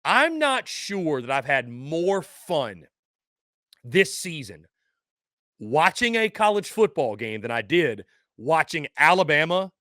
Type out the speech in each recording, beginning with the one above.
I'm not sure that I've had more fun this season watching a college football game than I did watching Alabama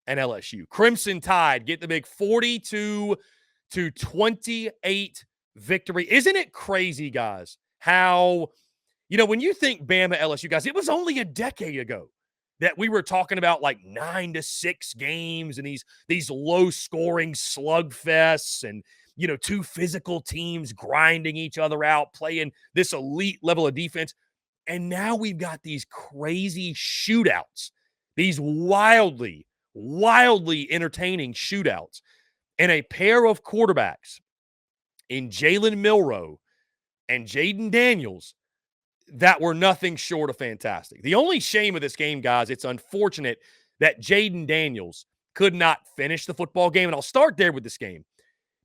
and LSU. Crimson Tide get the big 42-28 victory. Isn't it crazy, guys, how, when you think Bama, LSU, guys, it was only a decade ago that we were talking about like 9-6 games and these low-scoring slugfests and, two physical teams grinding each other out, playing this elite level of defense. And now we've got these crazy shootouts, these wildly entertaining shootouts, and a pair of quarterbacks in Jalen Milroe and Jayden Daniels that were nothing short of fantastic. The only shame of this game, guys, it's unfortunate that Jayden Daniels could not finish the football game. And I'll start there with this game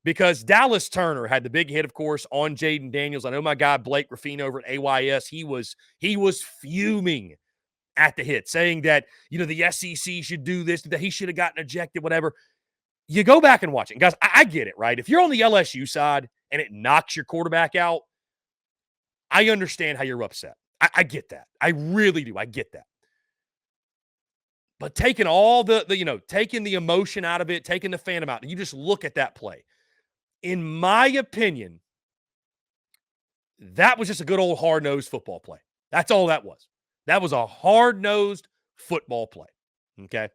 because Dallas Turner had the big hit, of course, on Jayden Daniels. I know my guy Blake Raffine over at AYS, he was fuming at the hit, saying that, the SEC should do this, that he should have gotten ejected, whatever. You go back and watch it. Guys, I get it, right? If you're on the LSU side and it knocks your quarterback out, I understand how you're upset. I get that. I really do. I get that. But taking all taking the emotion out of it, taking the phantom out, and you just look at that play. In my opinion, that was just a good old hard-nosed football play. That's all that was. That was a hard-nosed football play, okay?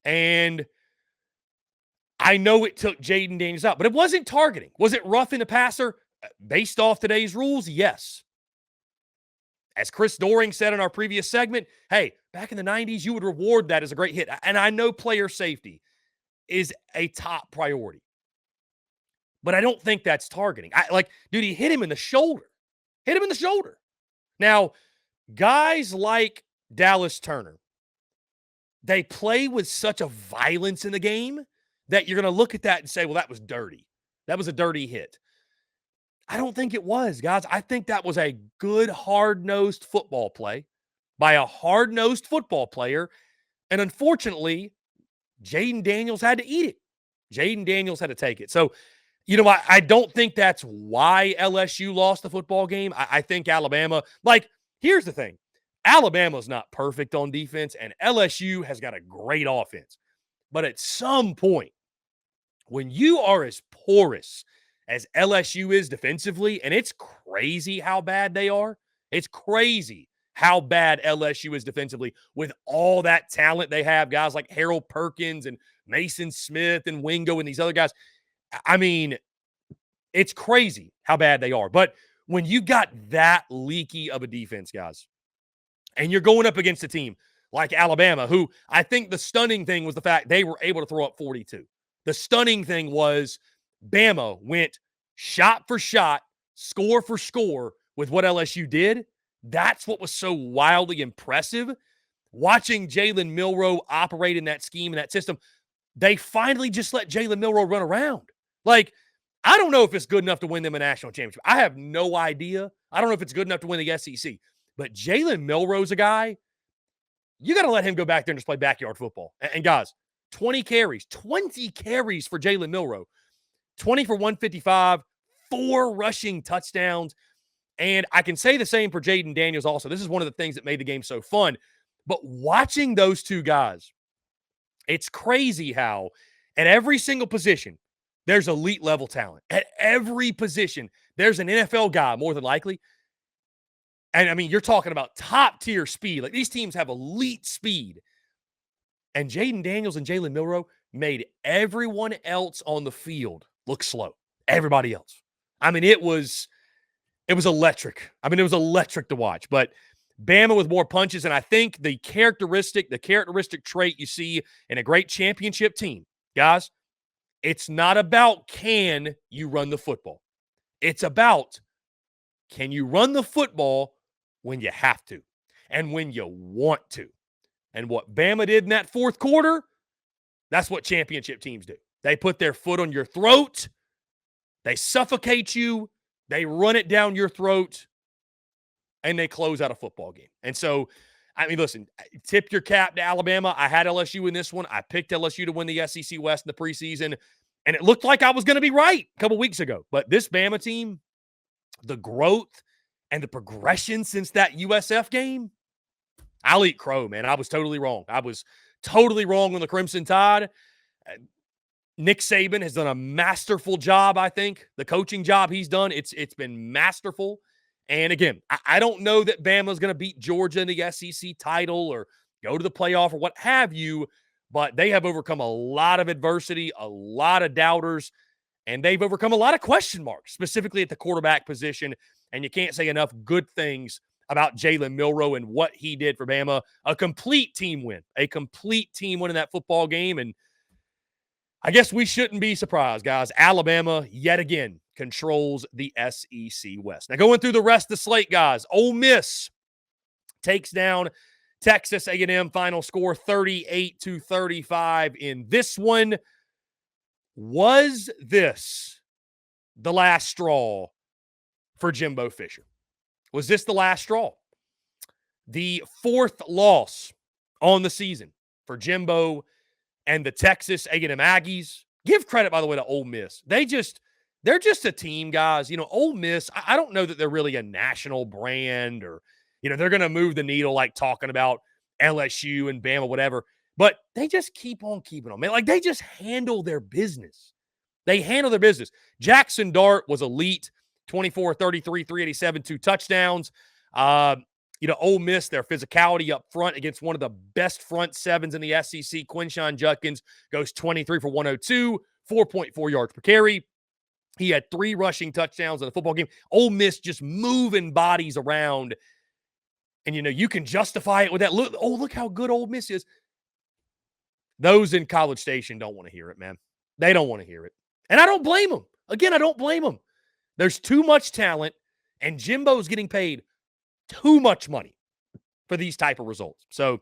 And I know it took Jayden Daniels out, but it wasn't targeting. Was it roughing the passer? Based off today's rules, yes. As Chris Doring said in our previous segment, hey, back in the 90s, you would reward that as a great hit. And I know player safety is a top priority. But I don't think that's targeting. Dude, he hit him in the shoulder. Hit him in the shoulder. Now, guys like Dallas Turner, they play with such a violence in the game that you're going to look at that and say, well, that was dirty. That was a dirty hit. I don't think it was, guys. I think that was a good, hard-nosed football play by a hard-nosed football player. And unfortunately, Jayden Daniels had to eat it. Jayden Daniels had to take it. So, I don't think that's why LSU lost the football game. I think Alabama, here's the thing. Alabama's not perfect on defense, and LSU has got a great offense. But at some point, when you are as porous as LSU is defensively, and it's crazy how bad they are. It's crazy how bad LSU is defensively with all that talent they have, guys like Harold Perkins and Mason Smith and Wingo and these other guys. I mean, it's crazy how bad they are. But when you got that leaky of a defense, guys, and you're going up against a team like Alabama, who I think the stunning thing was the fact they were able to throw up 42. The stunning thing was Bama went shot for shot, score for score with what LSU did. That's what was so wildly impressive. Watching Jalen Milroe operate in that scheme and that system, they finally just let Jalen Milroe run around. I don't know if it's good enough to win them a national championship. I have no idea. I don't know if it's good enough to win the SEC. But Jalen Milroe's a guy, you got to let him go back there and just play backyard football. And guys, 20 carries for Jalen Milroe. 20 for 155, 4 rushing touchdowns. And I can say the same for Jayden Daniels also. This is one of the things that made the game so fun. But watching those two guys, it's crazy how at every single position, there's elite level talent. At every position, there's an NFL guy, more than likely. And I mean, you're talking about top tier speed. These teams have elite speed. And Jayden Daniels and Jalen Milroe made everyone else on the field look slow. Everybody else. I mean, it was electric. I mean, it was electric to watch. But Bama with more punches, and I think the characteristic trait you see in a great championship team, guys, it's not about can you run the football. It's about can you run the football when you have to and when you want to. And what Bama did in that fourth quarter, that's what championship teams do. They put their foot on your throat. They suffocate you. They run it down your throat. And they close out a football game. And so, I mean, listen, tip your cap to Alabama. I had LSU in this one. I picked LSU to win the SEC West in the preseason. And it looked like I was going to be right a couple weeks ago. But this Bama team, the growth and the progression since that USF game, I'll eat crow, man. I was totally wrong. I was totally wrong on the Crimson Tide. Nick Saban has done a masterful job, I think. The coaching job he's done, it's been masterful. And again, I don't know that Bama's going to beat Georgia in the SEC title or go to the playoff or what have you, but they have overcome a lot of adversity, a lot of doubters, and they've overcome a lot of question marks, specifically at the quarterback position. And you can't say enough good things about Jalen Milroe and what he did for Bama. A complete team win in that football game. And I guess we shouldn't be surprised, guys. Alabama, yet again, controls the SEC West. Now, going through the rest of the slate, guys, Ole Miss takes down Texas A&M. Final score 38-35 in this one. Was this the last straw for Jimbo Fisher? Was this the last straw? The fourth loss on the season for Jimbo and the Texas A&M Aggies. Give credit, by the way, to Ole Miss. They're just a team, guys. Ole Miss, I don't know that they're really a national brand or, they're going to move the needle like talking about LSU and Bama, whatever. But they just keep on keeping on, man. Like, they just handle their business. They handle their business. Jackson Dart was elite, 24-33, 387, 2 touchdowns. Ole Miss, their physicality up front against one of the best front sevens in the SEC, Quinshon Judkins, goes 23 for 102, 4.4 yards per carry. He had 3 rushing touchdowns in the football game. Ole Miss just moving bodies around. And, you can justify it with that. Look how good Ole Miss is. Those in College Station don't want to hear it, man. They don't want to hear it. And I don't blame them. Again, I don't blame them. There's too much talent, and Jimbo's getting paid too much money for these type of results. So,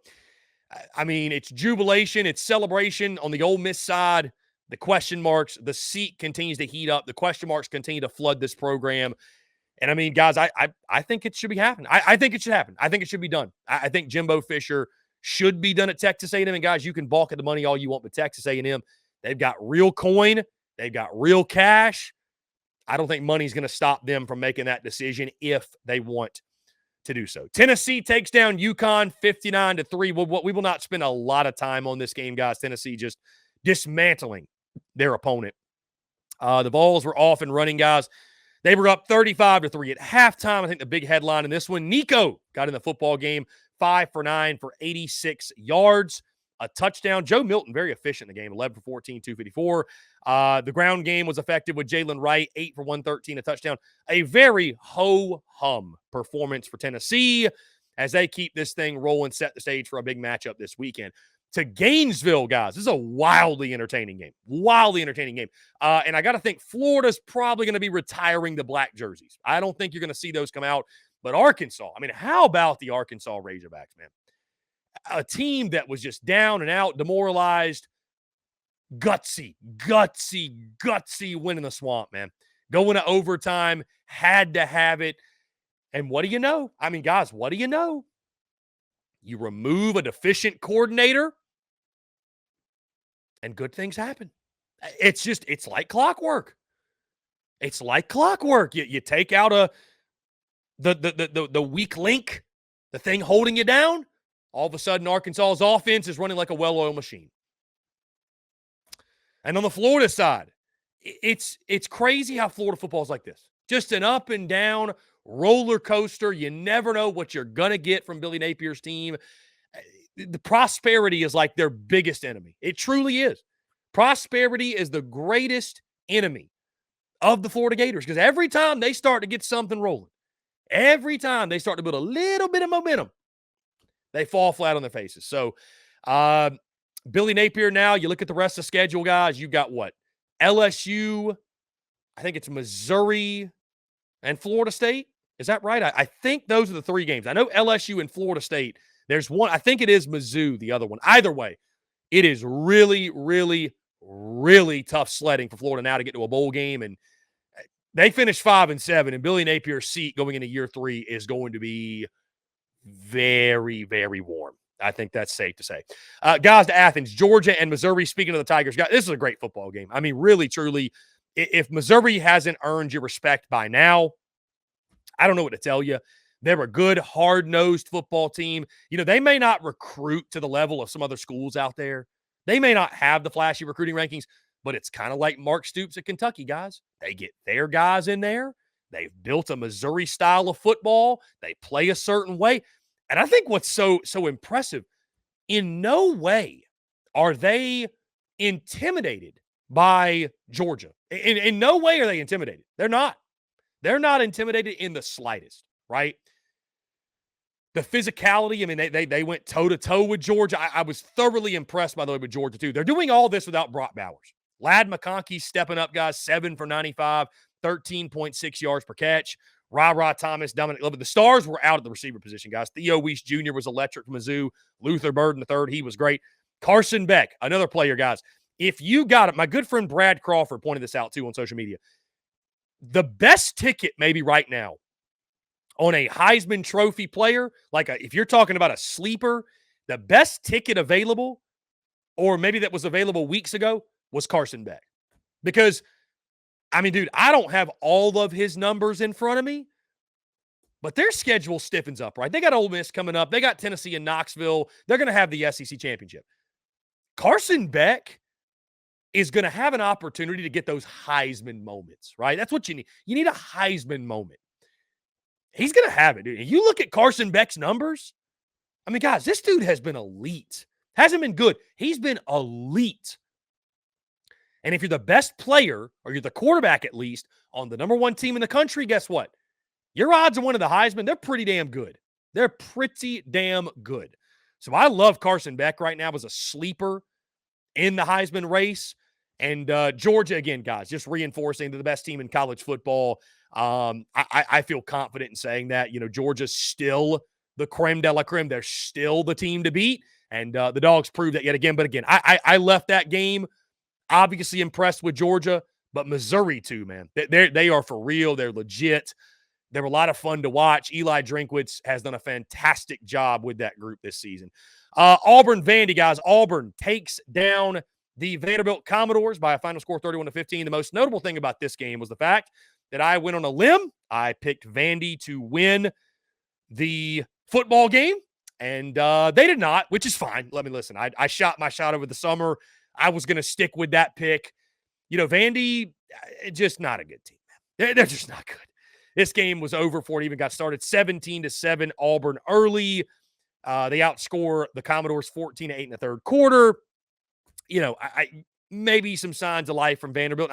I mean, it's jubilation, it's celebration on the Ole Miss side. The question marks, the seat continues to heat up. The question marks continue to flood this program. And I mean, guys, I think it should be happening. I think it should happen. I think it should be done. I think Jimbo Fisher should be done at Texas A&M. And guys, you can balk at the money all you want, but Texas A&M, they've got real coin. They've got real cash. I don't think money's going to stop them from making that decision if they want to do so. Tennessee takes down UConn 59-3. We will not spend a lot of time on this game, guys. Tennessee just dismantling their opponent. The balls were off and running, guys. They were up 35-3 at halftime. I think the big headline in this one, Nico got in the football game, 5 for 9 for 86 yards, a touchdown. Joe Milton, very efficient in the game, 11 for 14, 254. The ground game was effective with Jalen Wright, 8 for 113, a touchdown. A very ho-hum performance for Tennessee as they keep this thing rolling, set the stage for a big matchup this weekend. To Gainesville, guys. This is a wildly entertaining game. And I got to think Florida's probably going to be retiring the black jerseys. I don't think you're going to see those come out. But Arkansas, I mean, how about the Arkansas Razorbacks, man? A team that was just down and out, demoralized, gutsy win in the swamp, man. Going to overtime, had to have it. And what do you know? I mean, guys, what do you know? You remove a deficient coordinator, and good things happen. It's like clockwork. It's like clockwork. You take out the weak link, the thing holding you down. All of a sudden, Arkansas's offense is running like a well-oiled machine. And on the Florida side, it's crazy how Florida football is like this. Just an up and down roller coaster. You never know what you're going to get from Billy Napier's team. The prosperity is like their biggest enemy. It truly is. Prosperity is the greatest enemy of the Florida Gators because every time they start to get something rolling, every time they start to build a little bit of momentum, they fall flat on their faces. So, Billy Napier now, you look at the rest of the schedule, guys, you've got what? LSU, I think it's Missouri and Florida State. Is that right? I think those are the 3 games. I know LSU and Florida State. There's one. I think it is Mizzou, the other one. Either way, it is really, really, really tough sledding for Florida now to get to a bowl game. And they finished 5-7, and Billy Napier's seat going into year 3 is going to be very, very warm. I think that's safe to say. Guys, to Athens, Georgia and Missouri. Speaking of the Tigers, guys, this is a great football game. I mean, really, truly, if Missouri hasn't earned your respect by now, I don't know what to tell you. They're a good, hard-nosed football team. You know, they may not recruit to the level of some other schools out there. They may not have the flashy recruiting rankings, but it's kind of like Mark Stoops at Kentucky, guys. They get their guys in there. They've built a Missouri style of football. They play a certain way. And I think what's so impressive, in no way are they intimidated by Georgia. In no way are they intimidated. They're not. They're not intimidated in the slightest, right? The physicality, I mean, they went toe-to-toe with Georgia. I was thoroughly impressed, by the way, with Georgia, too. They're doing all this without Brock Bowers. Lad McConkey stepping up, guys, 7 for 95, 13.6 yards per catch. Ra Thomas, Dominic Lovett. The stars were out at the receiver position, guys. Theo Weiss Jr. was electric from Mizzou. Luther Burden III, he was great. Carson Beck, another player, guys. If you got it, my good friend Brad Crawford pointed this out, too, on social media. The best ticket maybe right now on a Heisman Trophy player, like if you're talking about a sleeper, the best ticket available, or maybe that was available weeks ago, was Carson Beck. Because, I mean, dude, I don't have all of his numbers in front of me, but their schedule stiffens up, right? They got Ole Miss coming up. They got Tennessee and Knoxville. They're going to have the SEC championship. Carson Beck is going to have an opportunity to get those Heisman moments, right? That's what you need. You need a Heisman moment. He's going to have it, dude. You look at Carson Beck's numbers. I mean, guys, this dude has been elite. Hasn't been good. He's been elite. And if you're the best player, or you're the quarterback at least, on the number one team in the country, guess what? Your odds of winning the Heisman, they're pretty damn good. They're pretty damn good. So I love Carson Beck right now as a sleeper in the Heisman race. And Georgia, again, guys, just reinforcing they're the best team in college football. I feel confident in saying that. You know, Georgia's still the creme de la creme. They're still the team to beat. And the Dogs proved that yet again. But again, I left that game obviously impressed with Georgia, but Missouri too, man. They are for real. They're legit. They're a lot of fun to watch. Eli Drinkwitz has done a fantastic job with that group this season. Auburn Vandy, guys. Auburn takes down the Vanderbilt Commodores by a final score 31-15. The most notable thing about this game was the fact that I went on a limb. I picked Vandy to win the football game, and they did not, which is fine. Let me listen. I shot my shot over the summer. I was going to stick with that pick. You know, Vandy, just not a good team. They're just not good. This game was over before it even got started. 17-7 Auburn early. They outscore the Commodores 14-8 in the third quarter. You know, I maybe some signs of life from Vanderbilt.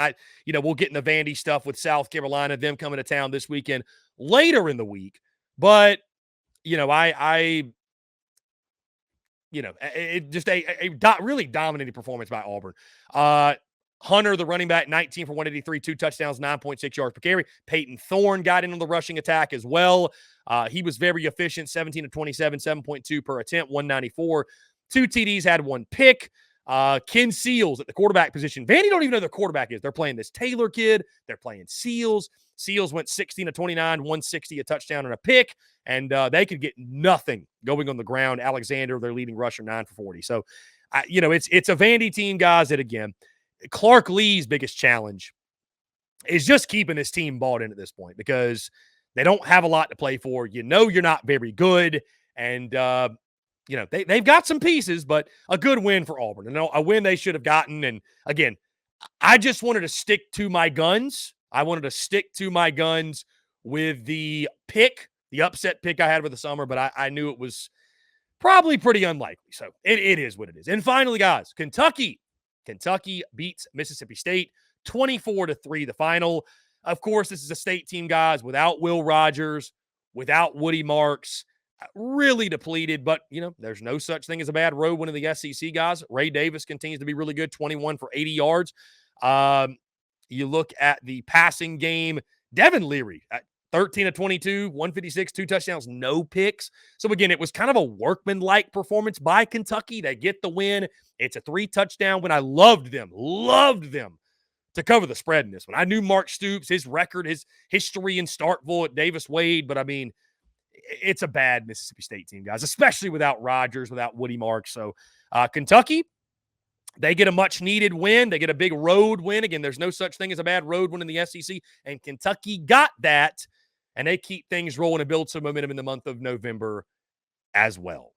We'll get into Vandy stuff with South Carolina, them coming to town this weekend later in the week. But, you know, just a really dominating performance by Auburn. Hunter, the running back, 19 for 183, 2 touchdowns, 9.6 yards per carry. Peyton Thorne got in on the rushing attack as well. He was very efficient, 17 of 27, 7.2 per attempt, 194. 2 TDs, had 1 pick. Ken Seals at the quarterback position. Vandy don't even know their quarterback is. They're playing this Taylor kid. They're playing Seals. Seals went 16 of 29, 160, a touchdown and a pick, and they could get nothing going on the ground. Alexander, their leading rusher, 9 for 40. So, it's a Vandy team, guys, that, again, Clark Lee's biggest challenge is just keeping this team bought in at this point because they don't have a lot to play for. You know you're not very good, and they've got some pieces, but a good win for Auburn. And a win they should have gotten. And, again, I just wanted to stick to my guns. I wanted to stick to my guns with the pick, the upset pick I had with the summer, but I knew it was probably pretty unlikely. So it is what it is. And finally, guys, Kentucky beats Mississippi State 24-3, the final. Of course, this is a state team, guys, without Will Rogers, without Woody Marks, really depleted, but, there's no such thing as a bad road win in the SEC, guys. Ray Davis continues to be really good, 21 for 80 yards. You look at the passing game, Devin Leary at 13 of 22, 156, 2 touchdowns, no picks. So, again, it was kind of a workman-like performance by Kentucky. They get the win. It's a 3-touchdown win. I loved them to cover the spread in this one. I knew Mark Stoops, his record, his history in Starkville at Davis Wade, but, I mean, it's a bad Mississippi State team, guys, especially without Rodgers, without Woody Marks. So Kentucky, they get a much-needed win. They get a big road win. Again, there's no such thing as a bad road win in the SEC, and Kentucky got that, and they keep things rolling and build some momentum in the month of November as well.